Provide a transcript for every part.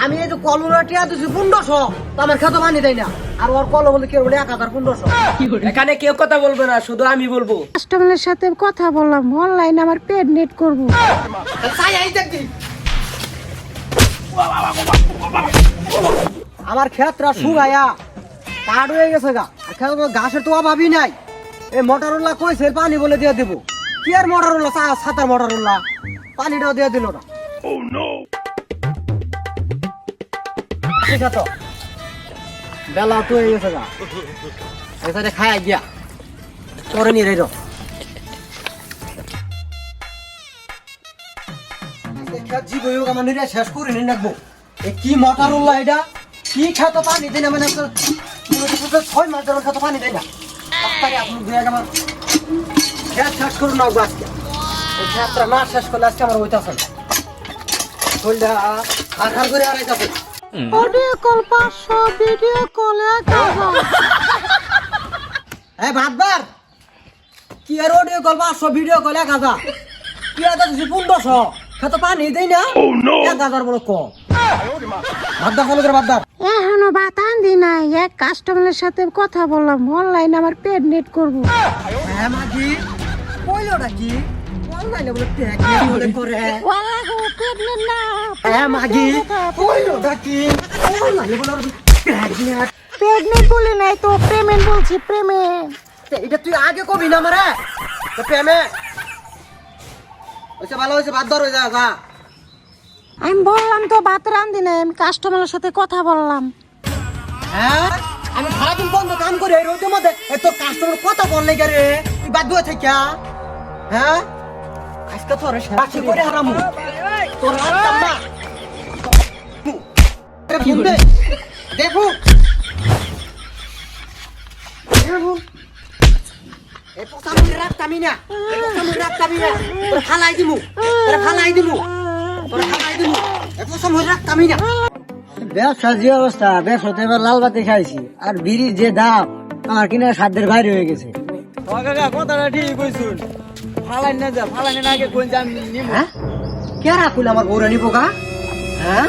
আমি এই যে কলরা টিয়া দিছি 1500 তো আমার খেতে পানি দেয় না আর ওর কল বলে কেউ বলে 1500। এখানে কেউ কথা বলবে না, শুধু আমি বলবো। কাস্টমারের সাথে কথা বললাম, অনলাইন আমার পেড নেট করব। তাই এই দেখি আমার ক্ষেতরা শুকায়া কাঠ হয়ে গেছে গা, খেত ঘাসের তো অভাবই নাই। এই মোটরওয়ালা কইছে পানি বলে দিয়ে দেবো, কি আর মোটরওয়ালা সাতার মোটরওয়ালা পানিটাও দিয়ে দিল না। ঠিক আছে বেলা তো হয়ে গেছে গা, এখানে খায়া গিয়া তোরে নিয়ে রেজো শেষ করে নিয়ে রাখবো। কি মোটরওয়ালা এটা কি খেত পানি দেয় না, মানে 6 মাস ধরে খেত পানি দেয় না। শেষ করুন না আজকে, খেতটা না শেষ করলে আজকে আমার ওইটাছে শরীরটা আঘাত করে হারাইতেছে। Audio call 500, video call 1000। হ্যাঁ ভাতবার কি আর অডিও কল 500 ভিডিও কল 1000 কি আর 1500 খেত পানি দেয় না 1000 বলে কম। ভাতদার ফলো করে ভাতদার এখনো ভাত আনদি নাই, এক কাস্টমারের সাথে কথা বললাম, অনলাইন আমার পেড নেট করব। হ্যাঁ মাঝি কইলোটা কি অনলাইনে বলে ট্যাগ বলে করে। ওয়াল্লাহি পেড নেট না, হ্যাঁ মাঝি কইলোটা কি অনলাইনে বলে ট্যাগ নিয়ে। পেড নেট বলে নাই তো, পেমেন্ট বলছি, পেমেন্ট। এটা তুই আগে কবি না মারে তো প্রেমে ওইসে ভালো হয়েছে ভাত ধর হয়ে যা যা। আমি বললাম তো ভাত রান্ধি নাই, আমি কাস্টমারের সাথে কথা বললাম। হ্যাঁ আমি সারাদিন বন্ধ কাম করি এই রোদের মধ্যে এত কাস্টমার কথা বললে রে তুই বাদ দিয়ে থেকে। হ্যাঁ আজকে তোর সাক্ষী করে হারামু তোর রাখতাম না। দেখো দেখো এই পোকা মুই রাখতামই না, এই পোকা মুই রাখতামই না, তোর ফালাই দিমু, তোর ফালাই দিমু, তোর ফালাই দিমু, এই পোকা মুই রাখতামই না। ব্যবসা যে অবস্থা, ব্যবসাতে এবার লাল বাতি খাইছি আর বিড়ির যে দাম আমার কিনা সাধ্যের বাইরে হয়ে গেছে। কথাটা ঠিক কইছুন, ফালাই না যা, ফালাই না আগে কোন জান নিমু। হ্যাঁ কেরা কইল আমার বউরা নিবো গা? হ্যাঁ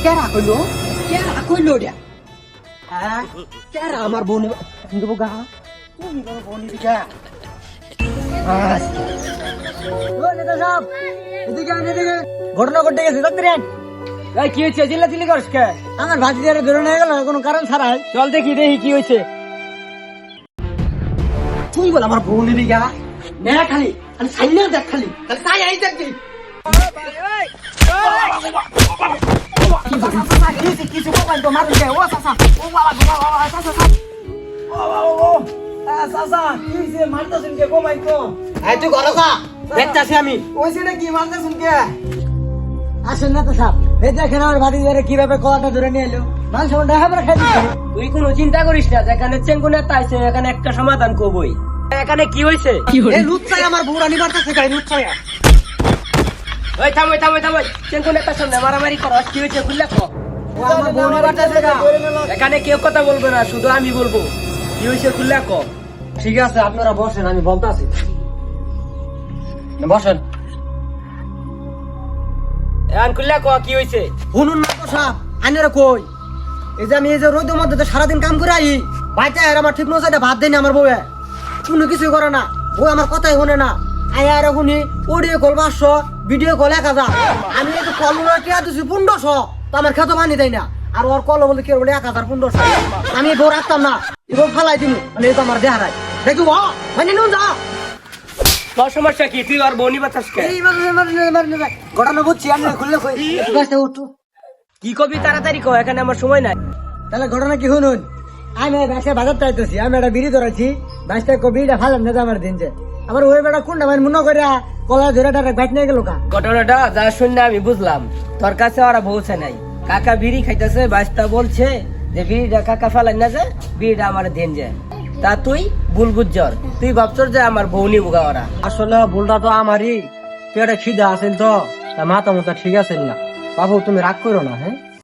কেরা কইলো, কেরা কইলো রে? হ্যাঁ কেরা আমার বউ নিবো গা? তুমি আমার বউ নিবি গা? ঘটনা ঘটে গেছে দেখতেন। কি হয়েছে, চিল্লা চিল্লি করছ কে? আমার ভাজি দিয়ে ধরে নিয়ে গেল কোনো কারণ ছাড়াই। চল দেখি দেখি কি হয়েছে। তুই বল আমার বউ নিবি গা? মেরা খালি খালি সাইনা দেখ, খালি খালি সাই আই দেখবি কিছু কবাই তো মারুন কে? ও সাসা ও বাবা বাবা সাসা চাচা কি হয়েছে, মারতাছেন কে? কমাই তো। এই তুই ঘরে যা, দেখতাছি আমি। ওইছে না কি মারতাছেন কে? আসেন না তো সাপ, এই দেখেন আমার ভাতি দিয়ে কিভাবে কলাটা ধরে নিয়ে এলো। মানুষ দেখা করে খাই দিচ্ছে। তুই কোনো চিন্তা করিস না, যেখানে চেঙ্গুনে তাইছে এখানে একটা সমাধান করবই। এখানে কি হয়েছে? এই লুচ্চাই আমার বউরা নিবার কাছে গাই লুচ্চাই। ওই থামই থামই থামই, চেঙ্গুনে তার সামনে মারামারি করো, কি হয়েছে খুললে কো। ও আমার বউ নিবার কাছে গা। এখানে কেউ কথা বলবে না, শুধু আমি বলবো। কি হয়েছে খুললে কো। ঠিক আছে আপনারা বসেন, আমি বলতাছি। বসেন। এখন খুললে কো কি হয়েছে। শুনুন না তো সাপ, আইনারা কই এই যে আমি এই যে রোদের মধ্যে তো সারাদিন কাম করে আই, বাইতে আর আমার ঠিক মতো ভাত দেয়নি আমার বউয়ে, কোনো কিছুই করে না। বউ আমার কথাই শোনে না। আয়ার শুনি অডিও কল 500, ভিডিও কল 1000। আমি এই যে কলরা টিয়া দিছি 1500 তো আমার খেতে পানি দেয় না আর ওর কল বলে কেউ বলে 1500। আমি বউ রাখতাম না, এবার ফালাই দিমু, মানে এই তো আমার দেহারাই দেখি মানে নুন যা। তোর সমস্যা কি? তুই আর বনি বাতাস কে? ঘটনা বুঝছি, আমি খুললে উঠু। কি কবি তাড়াতাড়ি কো, এখানে আমার সময় নাই। তাহলে ঘটনা কি শুনুন, আমি ব্যবসা বাজার চাইতেছি, আমি একটা বিড়ি ধরেছি, ব্যবসা বিড়িটা ফালাম না আমার দিন যে আমার ওই বেটা কোনটা মানে মনে করে কলা ধরে ব্যাট নিয়ে গেল কা। ঘটনাটা যা শুনে আমি বুঝলাম, তোর কাছে ওরা পৌঁছে নাই। কাকা বিড়ি খাইতেছে, বাস্তা বলছে যে বিড়িটা কাকা ফেলাই না যে বিড়িটা আমার দেন যায়। তা তুই ভুল বুঝছর, তুই ভাবছর যে আমার বউ নিবো গা ওরা। আসলে ভুলটা তো আমারই, পেটে খিদা আছেন তো, মাথা মতো ঠিক আছে না। বাবু তুমি রাগ করো না। হ্যাঁ